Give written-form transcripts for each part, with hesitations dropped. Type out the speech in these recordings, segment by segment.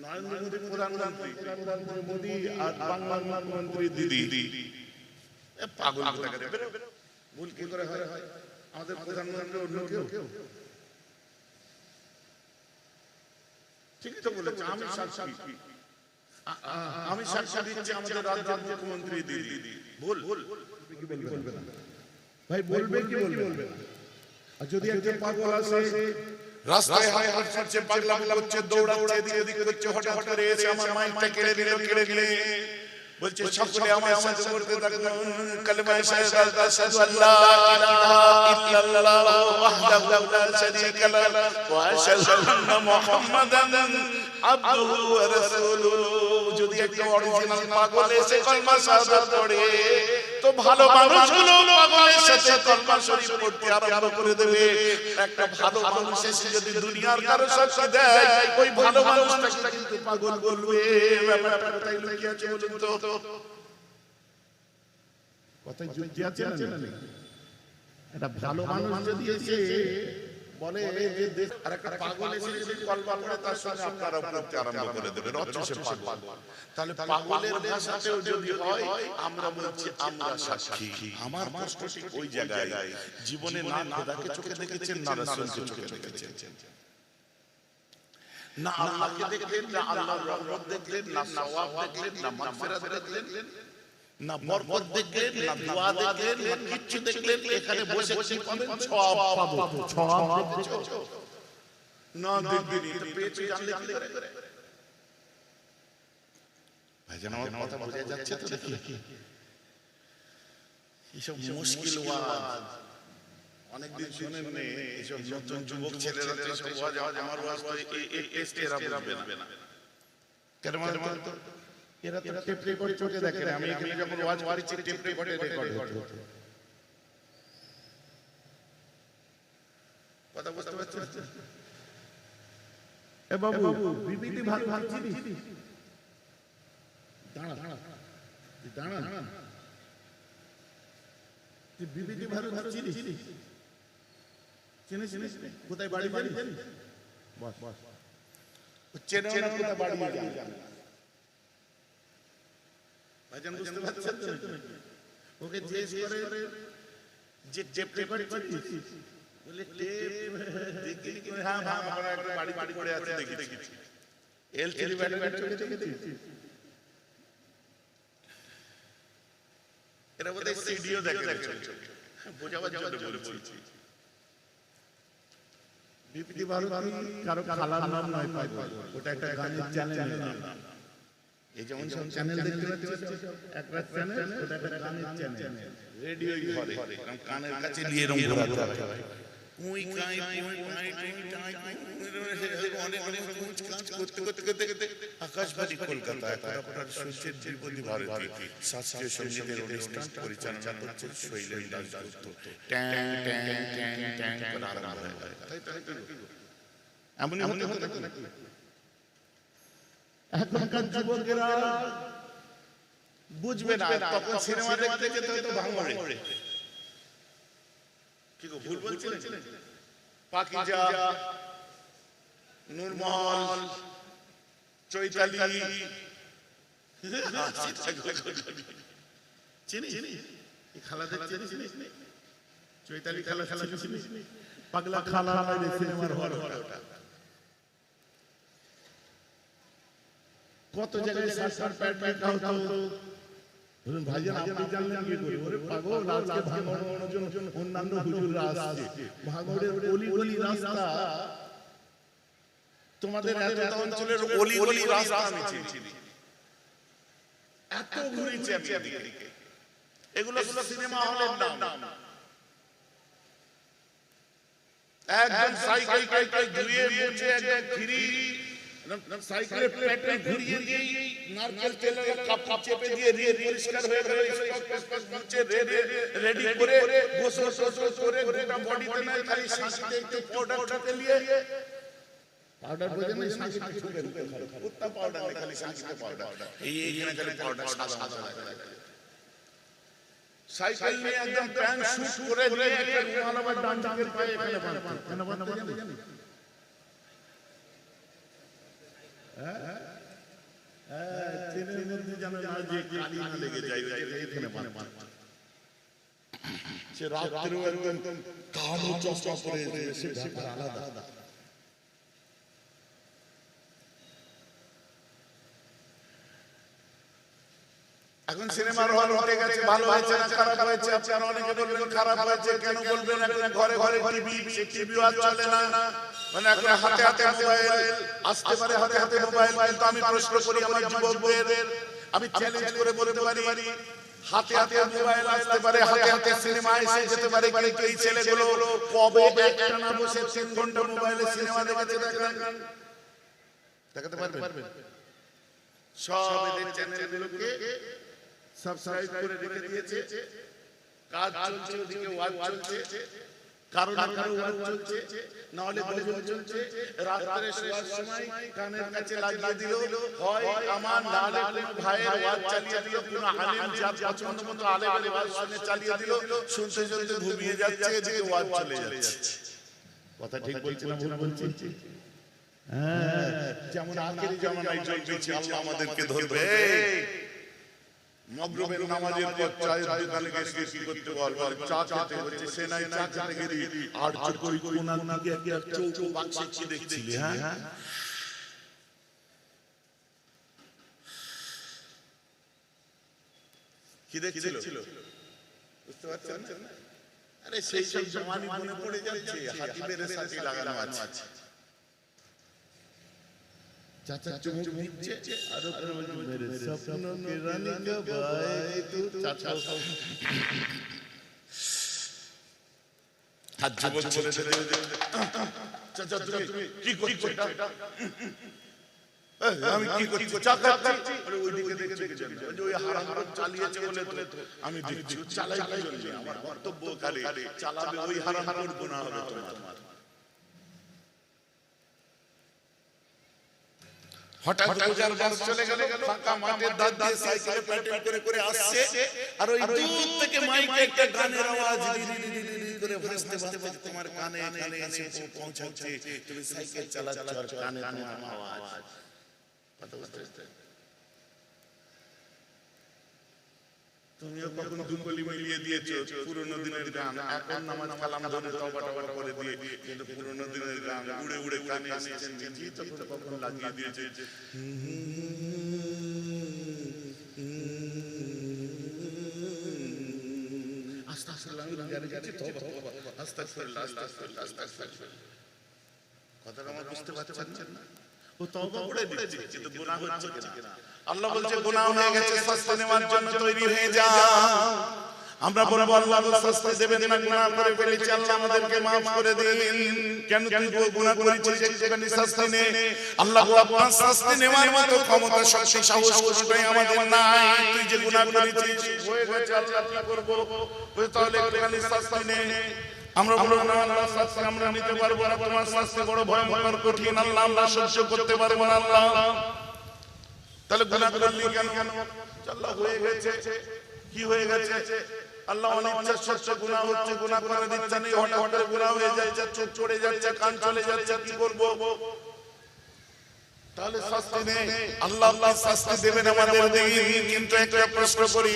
নরেন্দ্র মোদী প্রধানমন্ত্রী, প্রধানমন্ত্রী মোদী আর বাংলার মুখ্যমন্ত্রী দিদি পাগল কোথাকার। ভুল কি করে হয়? আমাদের প্রধানমন্ত্রী অন্য কেউ? ঠিকই তো বলেছে। আমি সাক্ষী দিচ্ছি আমাদের রাজ্যের মুখ্যমন্ত্রী দিদি। ভুল কি বলবে না ভাই? বলবে কি বলবে না? আর যদি একটা পাগল আসে রাস্তায় হাঁটছে, পাগলা করছে, দৌড়াচ্ছে, এদিকে ওদিকে করছে, হঠাৎ করে এসে আমার মাইকটা কেড়ে নিল, বলছে সকলে আমার সাথে পড়তে থাকুন কালেমা শাহাদাত আশহাদু আল্লা ইলাহা ইল্লাল্লাহ ওয়াহদাহু লা শারীকা লাহু ওয়া আশহাদু আন্না মুহাম্মাদান আবদুহু ওয়া রাসূলুহু। যদি একটা অরিজিনাল পাগল এসে কালেমা শাহাদাত পড়ে তো ভালো মানুষগুলো পাগলের সাথে কালেমা শরীফ পড়তে আরম্ভ করে দেবে। একটা ভালো মানুষ এসে যদি দুনিয়ার কারো সাক্ষী দেয়, ওই ভালো মানুষটাকে কিন্তু পাগল বলবে। ব্যাপারটা কোথায় লুকিয়ে আছে বলুন তো? কথায় যুক্তি আছে না? একটা ভালো মানুষ যদি এসে বলে যে আর একটা পাগল এসে যদি কলমা পড়ে তার সঙ্গে আপনারা পড়তে আরম্ভ করে দেবেন, অথচ পাগল। তাহলে পাগলের ভাষাতেও যদি হয়, আমরা বলছি আমরা সাক্ষী। আমার প্রশ্ন ঠিক ওই জায়গায়, জীবনে না খোদাকে চোখে দেখেছেন, না রাসূলকে চোখে দেখেছেন, না আল্লাহকে দেখলেন, না আল্লাহর রহমত দেখলেন, না সওয়াব দেখলেন, না মাগফিরাত দেখলেন, না বরকত দেখলেন, না দোয়া দেখলেন, না কিচ্ছু দেখলেন। এখানে বসে কি পাবেন? সওয়াব পাবো। সওয়াব দেখছো না? দেখবেনই তো পেয়েছি, জানলে কি করে? ভাইজান আমার কথা বোঝা যাচ্ছে তো? দেখি এইসব মুশকিল ওয়াজ অনেকদিন শুনেন নে। এইসব নতুন যুবক ছেলেরা তো সব ওয়াজ, আমার ওয়াজ তো এই টেস্টে এরা বুঝবে না। কেন মানে তো এরা তো টেপ রেকর্ড চোখে দেখে না। আমি এখানে যখন ওয়াজ করছি টেপ রেকর্ডে রেকর্ড হচ্ছে। কথা বুঝতে পারছেন? এ বাবু বিবিটি ভালো চিনিস? দাঁড়া তুই বিবিটি ভালো চিনিস? চিনিস? কোথায় বাড়ি জানিস? বস চেনো না? কোথায় বাড়ি জানিস? ভাইজান বুঝতে পারছেন তো? ওকে জিজ্ঞেস করে যে টেপ রেকর্ড করছিস? বলে টেপ দেখি কি? হ্যাঁ আমরা একটা বাড়ি পড়ে আছে দেখেছি। এলসিডি ব্যাটারি দেখেছিস? এরা বোধহয় সিডিও দেখে বোঝাবার জন্য বলছি। বিপিটি ভারতী কারো খালার নাম নয়, ওটা একটা গানের চ্যানেলের নাম। এই যেমন সব চ্যানেল দেখতে পাচ্ছেন, একটা চ্যানেল, ওটা একটা গানের চ্যানেল। রেডিওই ঘরে কানের কাছে নিয়ে এরকম ঘোরাতে হয়। উই কাই করতে আকাশবাণী কলকাতা একটা সূর্যের ত্রিপদী ভারতী শাস্ত্রীয় সঙ্গীতের অনুষ্ঠান পরিচালনা করছেন শৈলেন দাশগুপ্ত। ট্যাং ট্যাং ট্যাং ট্যাং করে আরম্ভ হয়। এমনই হতে নাকি? এখনকার যুবকেরা বুঝবে না, তখন সিনেমা দেখতে যেতে হতো ভাঙড়ে। কি গো ভুল বলছিলেন? পাকিজা, নূরমহল, চৈতালি, চিনিস? খালা চিনিস? চৈতালি খালা চিনিস? পাগলা খালা সিনেমার হল ওটা। কত জায়গায় সার্চ প্যাড হতো। বলুন ভাইজান আপনি জানলেন কি করে? ওরে পাগল, আজকে ভাঙড় অন্যান্য হুজুররা আসছে। ভাঙড়ের অলি গলি রাস্তা, তোমাদের এত অঞ্চলের অলি গলি রাস্তা আমি চিনি। এত ঘুরেছি আমি এদিকে। এগুলো সিনেমা হলের নাম। একদম সাইকেল ঘুরিয়ে মুছে একদম ফ্রি, সাইকেলের পেট্রোল ঘুরিয়ে দিয়ে নারকেল তেলের কাপ চেপে দিয়ে পরিষ্কার হয়ে গেল। মুছে রেডি করে গোসল করে গোটা বডিতে নাই খালি শাঁসিতে একটু পাউডার ঠুকে নিয়ে, পাউডার বোঝে না, শাঁসিতে ঠুকে কুত্তা পাউডার নেই, খালি শাঁসিতে পাউডার। এইখানে খালি পাউডার সাদা সাইকেল নিয়ে একদম প্যান্ট শুট করে নিয়ে একটা রুমাল আবার ডান দিকের পায়ে এখানে বাঁধতো। কেন বাঁধতো জানেন? হ্যাঁ ট্রেনের মধ্যে জানো না যে কালি না লেগে যায় এখানে বাঁধ সে রাত্রেও একদম কালো চশমা পরে সে ব্যাপার আলাদা। এখন সিনেমার হল উঠে গেছে, ভালো হয়েছে না খারাপ হয়েছে? আপনারা অনেকে বলবেন খারাপ হয়েছে, কেন বলবেন? এখন ঘরে ঘরে টিভি, সে টিভিও আর চলে না, মানে এখন হাতে হাতে মোবাইল, আসতে পারে হাতে হাতে মোবাইল। কিন্তু আমি প্রশ্ন করি আমার যুবকদের, আমি চ্যালেঞ্জ করে বলতে পারি হাতে হাতে মোবাইল আসতে পারে, হাতে হাতে সিনেমা এসে যেতে পারে, কিন্তু এই ছেলেগুলো কবে একটানা বসে 3 ঘন্টা মোবাইলে সিনেমা দেখেছে দেখাতে পারবেন? সব এদের চ্যানেলগুলোকে সাবস্ক্রাইব করে রেখে দিয়েছে, কাজ চলছে, ওদিকে ওয়াজ চলছে, কারো না কারো ওয়াজ চলছে, না হলে গজল চলছে। রাত্রে শোয়ার সময় কানের কাছে লাগিয়ে দিল, হয় আমার না হলে কোনো ভাইয়ের ওয়াজ চালিয়ে দিল, কোনো আলেম যার পছন্দ মতো আলেমের ওয়াজ শুনে চালিয়ে দিল, শুনতে শুনতে ঘুমিয়ে যাচ্ছে, এদিকে ওয়াজ চলে যাচ্ছে। কথা ঠিক বলছি না ভুল বলছি? হ্যাঁ, যেমন আখেরি জামানায় চলছে, আল্লাহ আমাদেরকে ধরবে। মাগরিবের নামাজের পর চায়ের দোকানে গিয়ে কি করতে বলবো, চা খেতে হচ্ছে, সে নাই চা খেতে গিয়ে আর কই কোনা দিকে একটা চৌকো বাক্সে কি দেখছিলি? হ্যাঁ, কি দেখছিল বুঝতে পারছেন না? আরে সেই সব জমানি মনে পড়ে যাচ্ছে, হাতিবের সাথে লাগানো আছে। চাচা চুমুক দিচ্ছে আর মেরে স্বপ্ন কে রানী কা ভাই তু চাচা হাত যুবক বলে চাচা তুমি কি করছো এটা? আমি কি করছি? চা খাচ্ছি। আরে ওইদিকে দেখে ওই হারাম চালিয়েছে বলে তো আমি দেখছি চালাই চলবে। আমার বক্তব্য কারে চালাবে ওই হারাম করব না হবে তোমার। হঠাৎ রোজার বাস চলে গেল, ফাঁকা মাঠের ধার দিয়ে সাইকেলে প্যাটেল করে আসছে, আর ওই দূর থেকে মাইকে একটা গানের আওয়াজ করে ভাসতে ভাসতে তোমার কানে এসে পৌঁছাচ্ছে। তুমি সাইকেল চালাচ্ছ আর কানে তোমার আওয়াজ। কথা বুঝতে? তুমিও কখনো দুকলি মিলিয়ে দিয়েছো পুরনো দিনের গান, এখন নামাজ কালাম ধরে তওবা টওবা করে দিয়ে, কিন্তু পুরনো দিনের গান উড়ে উড়ে কানে এসেছেন, নিজেই তখন কখন লাগিয়ে দিয়েছে। কথাটা আমার বুঝতে পারছেন না? ও তওবা করে দিচ্ছে, কিন্তু গুনাহ হচ্ছে কিনা? আল্লাহ বলছে গুনাহ হয়ে গেছে, শাস্তি নেওয়ার জন্য তৈরি হয়ে যা। আমরা বলবো আল্লাহ শাস্তি দেবেন না, গুনাহ করে ফেলেছি, আল্লাহ আমাদেরকে maaf করে দিন। কেন তুই গুনাহ করেছিস, একটুখানি শাস্তি নে। আল্লাহ আপনার শাস্তি নেওয়ার মতো ক্ষমতা, শক্তি, সাহস কোনোটাই আমাদের নাই। তুই যে গুনাহ করেছিস হয়ে গেছে, আল্লাহ কি করব? তাহলে একটুখানি শাস্তি নে। আমরা বলবো না আল্লাহ শাস্তি আমরা নিতে পারবো না, তোমার শাস্তি বড় ভয়ঙ্কর কঠিন, আল্লাহ আমরা সহ্য করতে পারবো না আল্লাহ। তাহলে গুনাহ করলি কেন? আল্লাহ হয়ে গেছে, কি হয়ে গেছে? আল্লাহ অনিচ্ছা সত্য গুনাহ হচ্ছে, গুনাহ করার ইচ্ছা নেই, হঠাৎ করে গুনাহ হয়ে যাচ্ছে, চোখ চড়ে যাচ্ছে, কান চলে যাচ্ছে, কি করব? তাহলে শাস্তি নেই, আল্লাহ আল্লাহ শাস্তি দেবেন আমাদের দিন। কিন্তু একটা প্রশ্ন করি,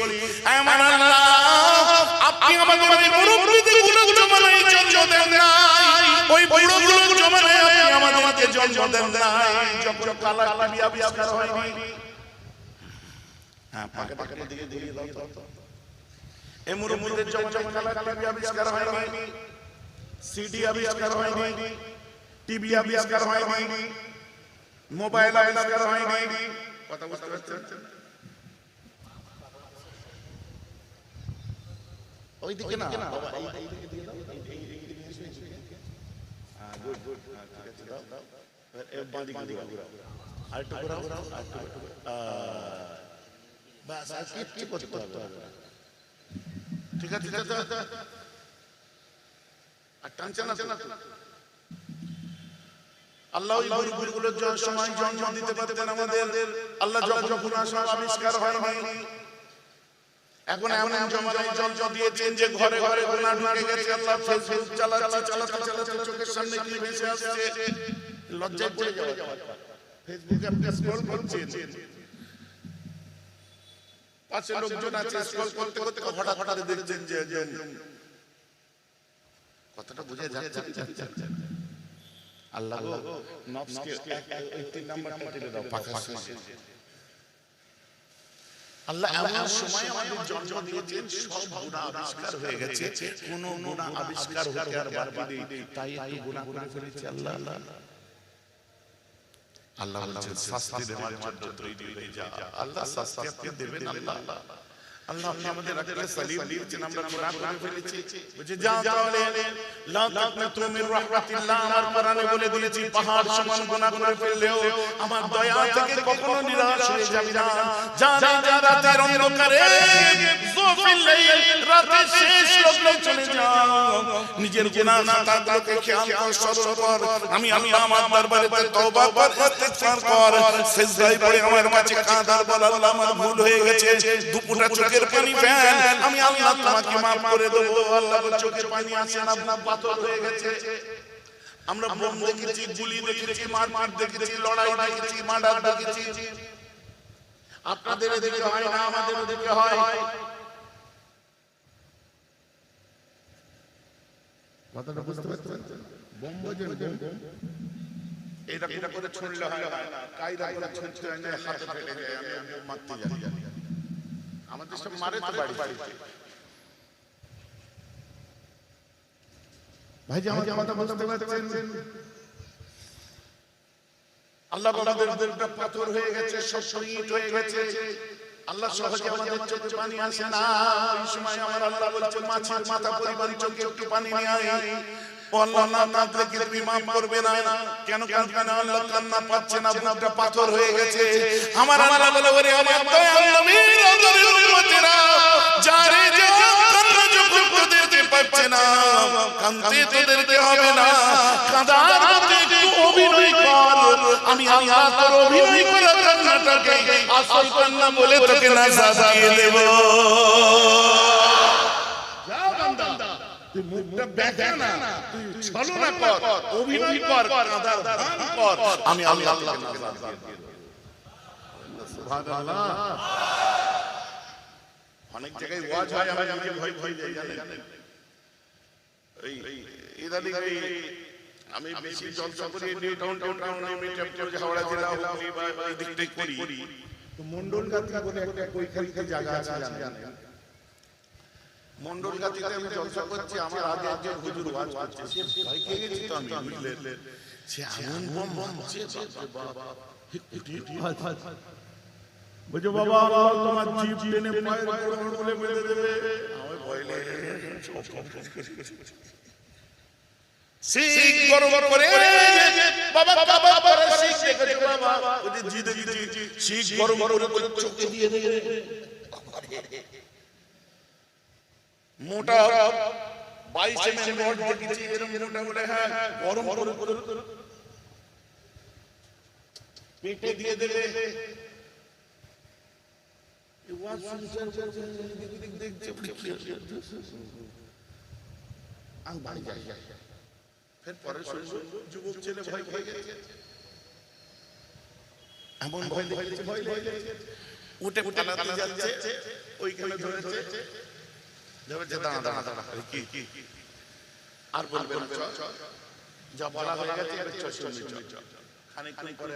আমার আল্লাহ আপনি আমাদের ওই মুরব্বিদের গুলো জমানায় জন্ম দেন নাই, ওই বুড়োগুলোর জমানায় আপনি আমাদেরকে জন্ম দেন নাই, যখন কালা টিভি আবিষ্কার হয়নি। হ্যাঁ, পাকে পাকে দিকে ঘুরিয়ে দাও তো। এই মুরব্বিদের জমানায় কালা টিভি আবিষ্কার হয়নি, সিডি আবিষ্কার হয়নি, টিভি আবিষ্কার হয়নি, মোবাইল আবিষ্কার হয়নি। কথা বুঝতে পারছেন? ওইদিকে না বাবা, এইদিকে দিয়ে দাও, হ্যাঁ গুড গুড, ঠিক আছে দাও দাও, এর বাঁদিকে ঘুরাও, আরেকটু ঘুরাও, বাস আর কিচ্ছু করতে হবে না। ঠিক আছে, আর টানছে না। আল্লাহ ওই বুড়িগুলোর সময় জন্ম দিতে পারতেন আমাদের। আল্লাহ যখন গুনাহ সব আবিষ্কার হয়নি, এখন এমন জমানায় জন্ম দিয়েছেন যে ঘরে ঘরে গুনাহ ঢুকে গেছে। আল্লাহ ফেসবুক চালাতে চোখের সামনে কি ভেসে আসছে, লজ্জায় পড়ে যাওয়া। ফেসবুকে আপনি স্ক্রল করছেন, পাশে লোকজন আছে, স্ক্রল করতে করতে হঠাৎ হঠাৎ দেখছেন যে কথাটা বুঝে যাচ্ছে। আল্লাহ গো নফসকে 3 নাম্বারটা দিলে দাও পাকা শেষে। আল্লাহ এমন সময় আমাদের জন্ম দিয়েছেন সব গুনাহ আবিষ্কার হয়ে গেছে, কোন গুনাহ আবিষ্কার হতে আর বাকি নেই, তাই একটু গুনাহ করে ফেলেছে আল্লাহ। আল্লাহ বলছেন শাস্তি দেওয়ার জন্য তৈরি হয়ে যা। আল্লাহ শাস্তি আপনি দেবেন। আল্লাহ আপনি আমাদের আকলে সালিম দিয়েছেন, আমরা গুনাহ করে ফেলেছি, বুঝে যাও তাহলে লা তাকনাতু মির রাহমাতিল্লাহ। আমার কোরআনে বলে দিয়েছি পাহাড় সমান গুনাহ করে ফেললেও আমার দয়া থেকে কখনো নিরাশ হয়ে যাবে না। যারা রাতের অন্ধকারে জোফিল লাইল, রাতের শেষ লগ্নে চলে যাও, নিজের গুনাহ না তাগুলোকে খেয়াল কর, স্মরণ কর, আমি আল্লাহ আমার দরবারে তওবা কর, ইস্তিগফার কর, সিজদায় পড়ে আমার কাছে কাঁদ আর বল আল্লাহ আমার ভুল হয়ে গেছে, দুপুরটা চোখের পানি ফেল, আমি আল্লাহ তোমাকে maaf করে দেব। আল্লাহ চোখের পানি আসে না, পাথর হয়ে গেছে। আমরা বোম দেখেছি, গুলি দেখেছি, মারপিট দেখেছি, লড়াই দেখেছি, মার্ডার দেখেছি। আপনাদের এদিকে হয় না, আমাদের ওদিকে হয়। কথাটা বুঝতে পারছেন? বোম বাজে বোম এটা করে ছুঁড়লে হয় না, কায়দা করে ছুঁড়তে হয় না, হাতে ফেলে যায়। আমি বোম মারতে জানি, আমাদের সব মারে তো বাড়িতে। ভাই যে আমাকে কথা বলতে পারছেন, আল্লাহ আমাদেরটা পাথর হয়ে গেছে, সব শহীদ হয়ে গেছে। আল্লাহ সহজে আমাদের চোখে পানি আসে না। এই সময় আমার আল্লাহ বলছেন মাছের মাথা পরিমাণ চোখে একটু পানি নিয়ে আয়। ও আল্লাহ না কাঁদলে কি তুমি maaf করবে না? কেন কাঁদবে না? আল্লাহ কান্না পাচ্ছে না, বুকটা পাথর হয়ে গেছে। আমার আল্লাহ বলে ওরে আমার দয়াল নবীর আদরের উম্মতেরা, যারে যা কান্না যখন তোদেরকে পাচ্ছে না, কাঁদতে তোদেরকে হবে না, কাঁদার মধ্যে একটু অভিনয় কর। আমি আল্লাহ তোর অভিনয় করা কান্নাটাকে আসল কান্না বলে তোকে নাজাত দিয়ে দেব। যা বান্দা, তুই মুখটা দেখা না, তুই ছলনা কর, অভিনয় কর, কাঁদার ভান কর, আমি আল্লাহ নাজাত দিয়ে দেব। সুবহানাল্লাহ। অনেক জায়গায় ওয়াজ হয়, আমি নিজে ভয় ভয় যাই জানেন। এই ইদানিং আমি বেশি জলসা করি নিউ টাউনে, মেট্রো হাওড়া জেলা হুগলি বা এই দিকটাই করি। তো মন্ডলগাতি বলে একটা কৈখালিতে জায়গা আছে জানেন? মন্ডলগাতিতে আমি জলসা করছি, আমার আগে একজন হুজুর ওয়াজ করছে, সে ভয় খেয়ে গেছি তো আমি, বুঝলেন? সে এমন বোম মারছে, বাবা বুঝো বাবা, আল্লাহ তোমার জিভ টেনে পায়ের গোড় বলে মেরে দেবে। আমি ভয় লেগে শিখ গরম করে বাবা বাবা করে শিখ দেখে বাবা, ওই যে জিদে শিখ গরম করে চোখে দিয়ে দেবে। মোটা 22 mm রড দেখেছি এরকম মোটা মোটা, হ্যাঁ গরম করে পেটে দিয়ে দেবে। যুবক ছেলে ভয় ভয় এমন ভয় উঠে পালাতে যাচ্ছে, ওইখানে ধরেছে দাঁড়া কি আর বলবে না, যা বলা হয়ে গেছে খানিকক্ষণ পরে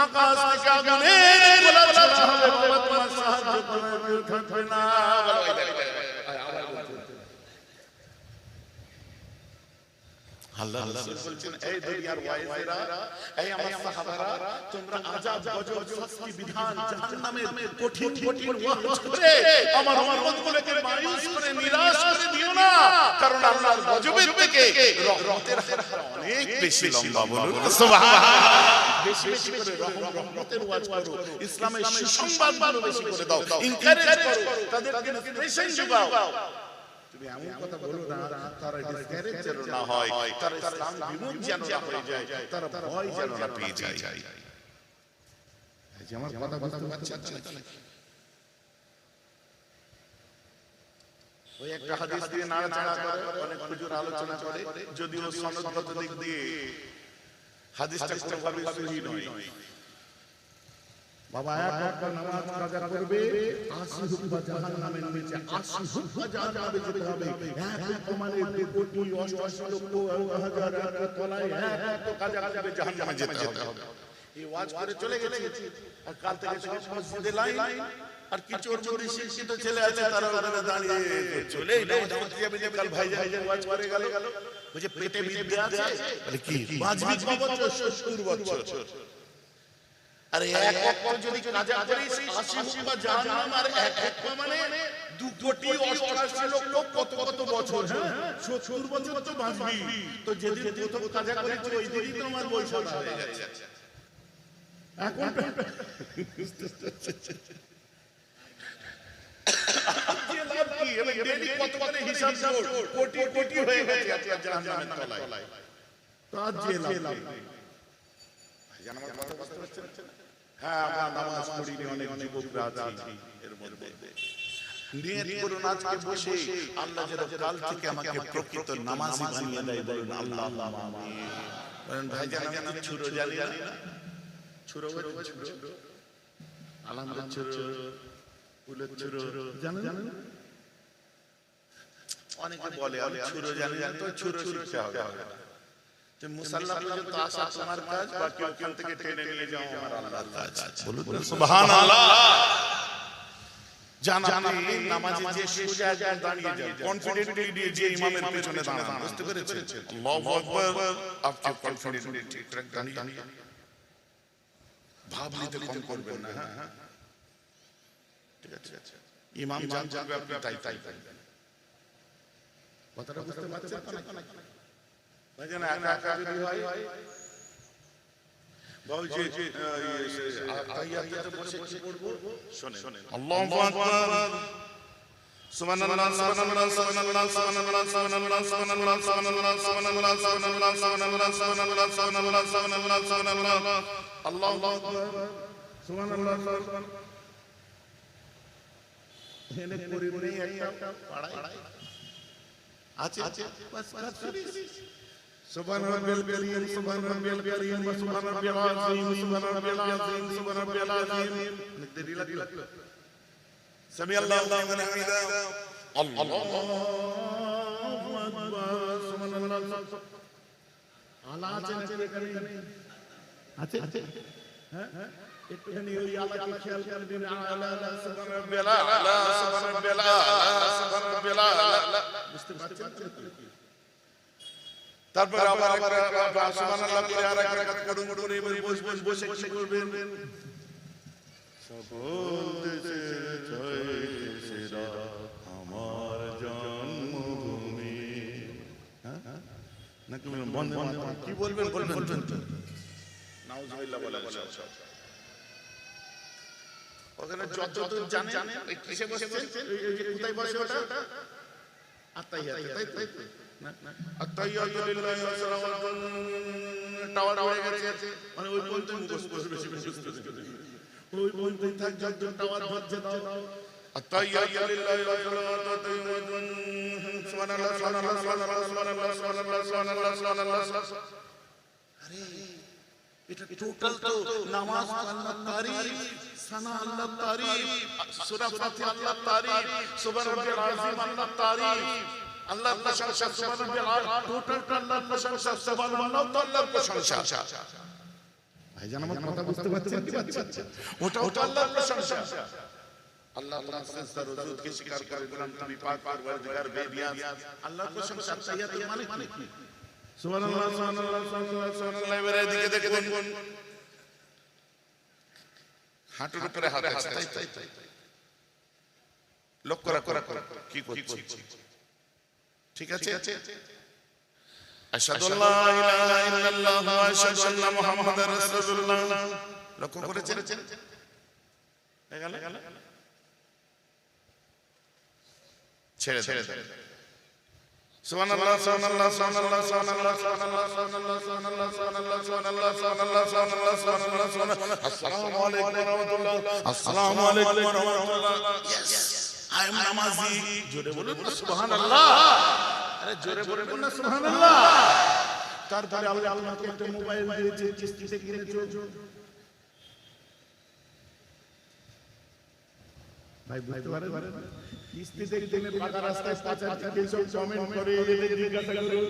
আকাশ থেকে আগুনের গোলা ছোড়া হবে, বাবা তোমার সাহায্য করবে না। আল্লাহ রাসূল বলছেন, এই দুনিয়ার ওয়াইজেরা, এই আমার সাহাবারা, তোমরা আযাব গজব শাস্তি বিধান জাহান্নামের কঠিন কঠিন ওয়াজ করে আমার উম্মতগুলোকে মায়ুস করে নিরাশ করে দিও না, কারণ আল্লাহর গজবের থেকে রহমতের হার অনেক বেশি লম্বা। বলুন সুবহানাল্লাহ। বেশি বেশি করে রহমতের ওয়াজ করো, ইসলামের সুসংবাদ বেশি করে দাও, এনকারেজ করো, তাদেরকে ইনস্পিরেশন যোগাও। তুমি এমন কথা বলো না তারা ডিসকারেজ যেন না হয়, তারা ইসলাম বিমুখ যেন না হয়ে যায়, তারা ভয় যেন না পেয়ে যায়। এই যে আমার কথা বুঝতে পারছেন নাকি? ওই একটা হাদিস দিয়ে নাড়াচাড়া করে, অনেক হুজুর আলোচনা করে, যদিও সনদগত দিক দিয়ে হাদিসটা কোনোভাবে সহি নয়। বাবা এক ওয়াক্ত নামাজ কাজা করবে 80 হুকমা জাহান্নামের নিচে 80 হুকমা জাহান্নামে যেতে হবে। এক প্রমাণে কোটি 88 লক্ষ হাজার তলায় এক ওয়াক্ত কাজা করবে জাহান্নামে যেতে হবে। এই ওয়াজ করে চলে গেছে আর কাল থেকে সব মসজিদে লাইন আর কিছু চোরি শিক্ষিত ছেলে আছে তারা ওখানে দাঁড়িয়ে চলে নামাজ পড়তে যাবে কাল ভাই ওয়াজ করে গেল বুঝে পেটে বিদ্যা আছে বলে কি 5 বছর 70 বছর। আরে এক ওয়াক্ত যদি কাজা করিস 80 হুকমা জাহান্নাম আর এক ওয়াক্ত মানে 2 কোটি 88 লক্ষ কত বছর। হ্যাঁ 70 বছর তো বাঁচবি। তো যেদিন প্রথম কাজা করেছিস ওই দিনই তো আমার বয়স হয়ে গেছে। এখন কত হিসাব কোটি কোটি হয়ে গেছে আপনার জাহান্নামের তলায়। তো আজ যে লাভ হ্যাঁ আমরা নামাজ পড়ি অনেক যুবকরা আছি এর মধ্যে নিয়ত করুন আজকে বসে আল্লাহ যেন কাল থেকে আমাকে প্রকৃত নামাজি বানিয়ে দেয়। বলুন আল্লাহ আমিন। বলেন ভাইজান আমি ছুরো জানি না ছুরো আলহামদ ছুরো ফুলের ছুরো জানেন অনেকে বলে আমি ছুরো জানি না তো ছুরো শিখতে হবে। তো মুসাল্লা পর্যন্ত আসা তোমার কাজ বাকি ওখান থেকে টেনে নিয়ে যাও আমার আল্লাহর কাজ। বলুন সুবহানাল্লাহ। জানাতে নামাজে যে সোজা একদম দাঁড়িয়ে যান কনফিডেন্টলি দিয়ে যে ইমামের পেছনে দাঁড়ান বুঝতে পেরেছেন আল্লাহু আকবার আপনি কনফিডেন্টলি ঠিক দাঁড়িয়ে ভাব নিতে কম করবেন না। হ্যাঁ ঠিক আছে ইমাম জান যাবে আপনি তাই কথাটা বুঝতে পারছেন না? ভাইজান একা যদি হয় বাবুজি তাহিয়াতে বসে কি পড়ব শুনেন আল্লাহু আকবার সুবহানাল্লাহ সুবহানাল্লাহ সুবহানাল্লাহ সুবহানাল্লাহ সুবহানাল্লাহ সুবহানাল্লাহ সুবহানাল্লাহ সুবহানাল্লাহ সুবহানাল্লাহ সুবহানাল্লাহ সুবহানাল্লাহ সুবহানাল্লাহ সুবহানাল্লাহ সুবহানাল্লাহ আল্লাহু আকবার সুবহানাল্লাহ এনে করি নেই একটা পড়াই আছে বাস سبحان ربي الكريم سبحان ربي الكريم سبحان ربي العظيم سبحان ربي العظيم سبحان ربي العظيم نقدر لك سمع الله لمن حمده الله اكبر سبحان الله আলা আছে হ্যাঁ একটুখানি ওই আলাকে খেয়াল করে দিন আলা সুবহান রাব্বিল আলা সুবহান রাব্বিল আলা সুবহান রাব্বিল আলা বুঝতে পারছেন তো? তারপর আবার সুবহানাল্লাহ করে আর এক রাকাত করুন এবার বসে কি করবেন সকল দেশে জয়তে সেরা আমার জন্মভূমি। হ্যাঁ নাকি বন্ধ কি বলবেন নাউজুবিল্লাহ বলেন সব ওখানে যতদূর জানেন কিসে বসেছেন এই যে কোথায় বসে ওটা আত্তাহিয়াত তাই আত্তাহিয়াতু লিল্লাহি ওয়া সালাওয়াতু টাওয়ার হয়ে গেছে মানে ওই পর্যন্ত মুখস্থ বেশি ওই পর্যন্ত থাক যতদূর টাওয়ার হচ্ছে দাও আত্তাহিয়াতু লিল্লাহি ওয়া সালাওয়াতু সুবহানাল্লাহ সুবহানাল্লাহ সুবহানাল্লাহ সুবহানাল্লাহ সুবহানাল্লাহ সুবহানাল্লাহ। আরে এটা টোটাল তো নামাজ আল্লাহর তারিফ সানা আল্লাহর তারিফ সূরা ফাতিহা আল্লাহর তারিফ সুবহান রাব্বিল আযীম আল্লাহর তারিফ আল্লাহর প্রশংসা সুবহান রাব্বিল আযীম টোটাল আল্লাহর প্রশংসা সুবহানাল্লাহ তো আল্লাহর প্রশংসা। ভাইজান আমার কথা বুঝতে পারছেন কি পাচ্ছেন? ওটা আল্লাহর প্রশংসা। আল্লাহ তাআলা রুজুদকে স্বীকার করে বলেন তুমি পাক পরওয়ারদিগার বেনিয়াজ আল্লাহর প্রশংসা। তাহিয়াতুল মানে কি? সুবহানাল্লাহ সুবহানাল্লাহ সুবহানাল্লাহ সুবহানাল্লাহ। এবারে দিকে দেখুন হাঁটুর উপরে হাত আছে তাই লক্ষ্য করা কি করছি ঠিক আছে আশহাদু আল্লা ইলাহা ইল্লাল্লাহ ওয়া আশহাদু আন্না মুহাম্মাদার রাসূলুল্লাহ লক্ষ্য করেছেন গেল ছেড়ে সুবহানাল্লাহ সুবহানাল্লাহ সুবহানাল্লাহ সুবহানাল্লাহ সুবহানাল্লাহ সুবহানাল্লাহ সুবহানাল্লাহ সুবহানাল্লাহ সুবহানাল্লাহ সুবহানাল্লাহ সুবহানাল্লাহ আসসালামু আলাইকুম ওয়া রাহমাতুল্লাহ আসসালামু আলাইকুম ওয়া রাহমাতুল্লাহ। আই এম নামাজি জোরে বলুন না সুবহানাল্লাহ। আরে জোরে বলুন না সুবহানাল্লাহ। তারপরে আল্লাহ আমাকে একটা মোবাইল দিয়েছে, কিস্তিতে কিনেছো। ভাই বুঝতে পারেন, কিস্তিতে কিনে পাকা রাস্তায় পাচার কিছু কমেন্ট করে এদের জিজ্ঞাসা করুন,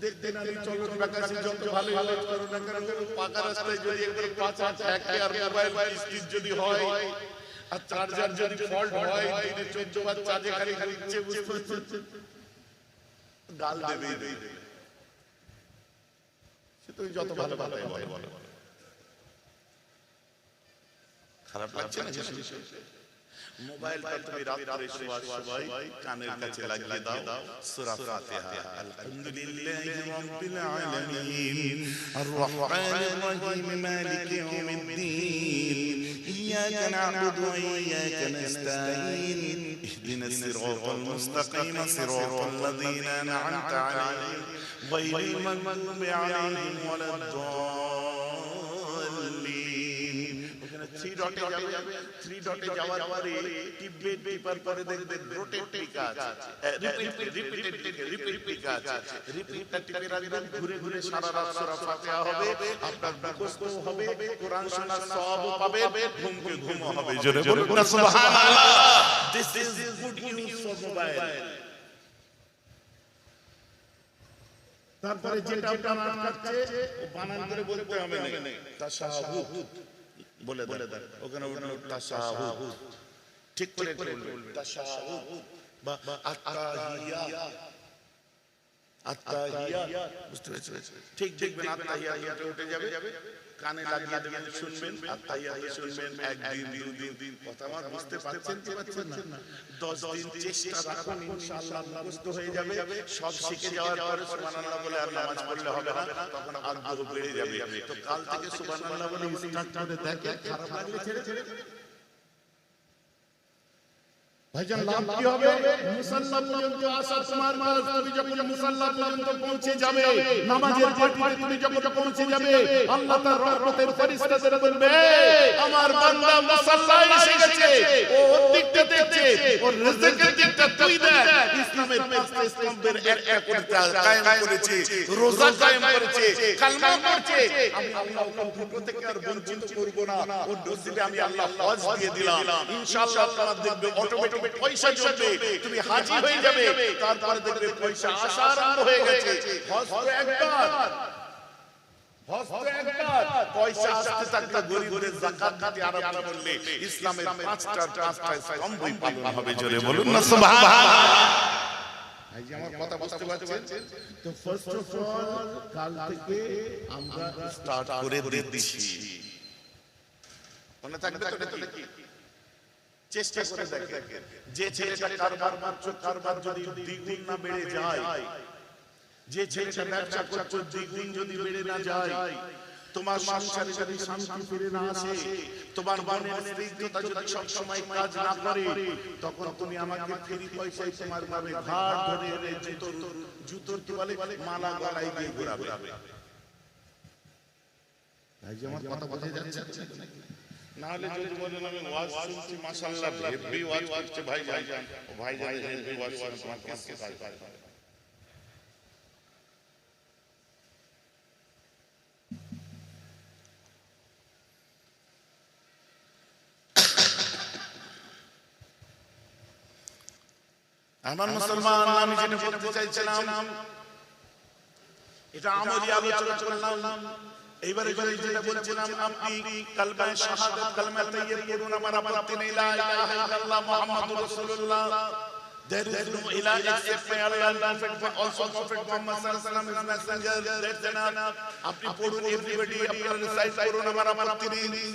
দেখতে না চলো টাকা যত ভালো ভালো করো না কেন, পাকা রাস্তায় যদি একবার পাচার থাকে আর মোবাইল কিস্তির যদি হয় আর চার্জার যদি ফল্ট হয়, দিনে 14 বার চার্জে খালি খালি ইচ্ছে বুঝতে পারছেন, গাল দেবে। সে তো যত ভালো ভালো বলে, খারাপ লাগছে না? মোবাইলটা তুমি রাতে শোয়ার সময় কানের কাছে লাগিয়ে দাও সূরা ফাতিহা, আলহামদুলিল্লাহি রাব্বিল আলামিন আর রহমানির রহিম মালিকি ইয়াউমিদ্দিন ইয়্যাকা না'বুদু ওয়া ইয়্যাকা নাস্তাঈন ইহদিনাস সিরাতাল মুস্তাকিম সিরাতাল লাযীনা আন'আমতা আলাইহিম গায়রিল মাগদুবি আলাইহিম ওয়ালাদ-দাল্লিন। থ্রি ডটে যাওয়ার পরে টিপবে, টিপার পরে দেখবেন রোটেট লেখা আছে, রিপিট লেখা আছে, রিপিটটা টিপে রাখবেন, ঘুরে ঘুরে সারা রাত সূরা ফাতিহা হবে, আপনার মুখস্থ হবে, কোরআন শোনার সওয়াবও পাবেন, ঘুমকে ঘুমও হবে। জোরে বলুন না সুবহানাল্লাহ। This is good news for mobile. তারপরে যেটা আপনার আটকাচ্ছে ও বানান করে বলতে হবে না, তাশাহুদ বলে দেন, ওখানে তাশাহুদ ঠিক করে বলবেন, তাশাহুদ বা আত্তাহিয়াত, বুঝতে পেরেছেন? ঠিক দেখবেন আত্তাহিয়াত উঠে যাবে, কানে লাগিয়ে দেবেন, শুনবেন, আত্তাহিয়াত শুনবেন, একদিন দুদিন, কথা আমার বুঝতে পারছেন কি পাচ্ছেন না? 10 দিন চেষ্টা রাখুন, ইনশাআল্লাহ মুখস্থ হয়ে যাবে। সব শিখে যাওয়ার পরে সুবহানাল্লাহ বলে আর নামাজ পড়লে হবে না, তখন আগ্রহ বেড়ে যাবে। তো কাল থেকে সুবহানাল্লাহ বলে স্টার্ট করে দেখেন, খারাপ লাগলে ছেড়ে ভাইজান লাভ কি হবে? মুসাল্লা পর্যন্ত আসা তোমার কাজ, তুমি যখন মুসাল্লা পর্যন্ত পৌঁছে যাবে, নামাজের পাটিতে তুমি যখন পৌঁছে যাবে, আল্লাহ তার রহমতের ফেরেশতাদের বলবে, আমার বান্দা মুসাল্লায় এসে গেছে, ও ওর দিকটা দেখছে, ওর রিজিকের দিকটা তুই দেখ। ইসলামের পাঁচটা স্তম্ভের একটা করে কায়েম করেছে, রোজা কায়েম করেছে, কালমা পড়ছে, আমি আল্লাহ ওকে প্রত্যেককে আর বঞ্চিত করব না, ওর নসিবে আমি আল্লাহ হজ দিয়ে দিলাম, ইনশাআল্লাহ তোমার দেখবে অটোমেটিক পয়সা জমবে, তুমি হাজী হয়ে যাবে, তারপরে দেখবে পয়সা আসা আরম্ভ হয়ে গেছে। হজ তো একবার, পয়সা আসতে থাকলে গরিবদের যাকাত দিতে আরম্ভ করলে ইসলামের পাঁচটা স্তম্ভই পালন হবে। জোরে বলুন না সুবহানাল্লাহ। এই যে আমার কথা বুঝতে পারছেন? তো ফার্স্ট অফ অল কাল থেকে আমরা স্টার্ট করে দিচ্ছি, মনে থাকবে তো নাকি? চেষ্টা করে দেখেন, যে ছেলেটা কারবার যদি দ্বিগুণ না বেড়ে যায়, যে ছেলেটা ব্যবসা করছে দ্বিগুণ যদি বেড়ে না যায়, তোমার সংসারে যদি শান্তি ফিরে না আসে, তোমার বোনের স্ত্রীত্বতা যদি সব সময় কাজ না করে, তখন তুমি আমাকে ফ্রি পয়সায় তোমার ভাবে ঘাট ধরে এনে জুতোর কি বলে মালা গলায় দিয়ে ঘোরাবে। এই যে আমার কথা বোঝা যাচ্ছে নাহলে যদি বলেন আমি ওয়াজ শুনছি মাশাআল্লাহ হেভি ওয়াজ করছে ভাইজান হেভি ওয়াজ শুনে তোমার কাছে পাই। আমার মুসলমান, আমি যেটা বলতে চাইছিলাম এটা আমলি আলোচনা করলাম। এইবারে যেটা বলছিলাম, আপনি কালমা শাহাদাত কালমা তাইয়্যিব পড়ুন, আমার আপত্তি নেই, লা ইলাহা ইল্লাল্লাহ মুহাম্মাদুর রাসূলুল্লাহ, there is no ilah except for Allah, also Prophet Muhammad sallallahu alaihi wasallam is messenger, that's enough. আপনি পড়ুন, everybody আপনারা রিসাইট করুন, আমার আপত্তি নেই।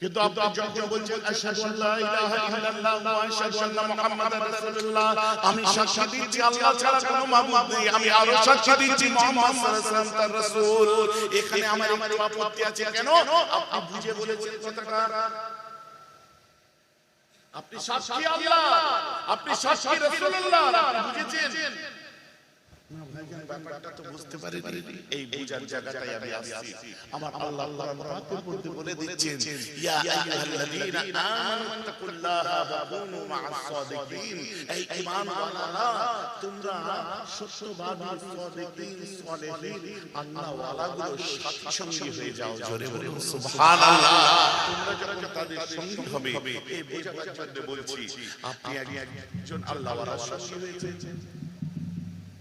কিন্তু আপনি যখন বলছেন আশহাদু আল্লা ইলাহা ইল্লাল্লাহ ওয়া আশহাদু আন্না মুহাম্মাদার রাসূলুল্লাহ, আমি সাক্ষ্য দিচ্ছি আল্লাহ ছাড়া কোনো মাবুদ নেই, আমি আরো সাক্ষ্য দিচ্ছি মুহাম্মদ সাল্লাল্লাহু আলাইহি ওয়াসাল্লাম তার রাসূল। এখানে আমার একটু আপত্তি আছে, কেন? আপনি বুঝে বলেছেন কথাটা, আপনি সাক্ষী আল্লাহ, আপনি সাক্ষী রাসূলুল্লাহ, আপনি বুঝেছেন না? ভাই দেখেন ব্যাপারটা তো বুঝতে পারিনি, এই বুঝার জায়গাটাই আমি আসছি। আমার আল্লাহ কোরআন পাকে পড়তে বলে দিচ্ছেন, ইয়া আইয়ুহাল্লাযীনা আমানু তাকুল্লাহা ওয়া কুনু মা'আস সাদিকিন। এই ঈমানওয়ালারা, তোমরা সত্যবাদী, সাদিকিন, সালেহিন, আল্লাহওয়ালাগুলোর সঙ্গী হয়ে যাও। জোরে বলুন সুবহানাল্লাহ। তোমরা যখন তাদের সঙ্গী হবে, এই বোঝাবার জন্য বলছি, আপনি একজন আল্লাহওয়ালার সঙ্গী হয়েছেন,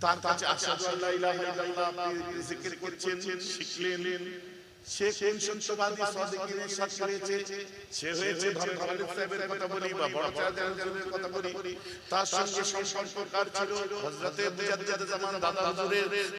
তার কাছে আশহাদু আল্লা ইলাহা ইল্লাল্লাহ আপনি জিকির করছেন, শিখলেন। সে কোন সত্যবাদী সাদিকিনের সাথে হয়েছে? সে হয়েছে ধর্মপাল সাহেবের কথা বলি বা বড় চাচাদের কথা বলি, তার সঙ্গে সম্পর্ক কার ছিল? হযরতে মুজাদ্দিদ জামান দাদা হুজুরের।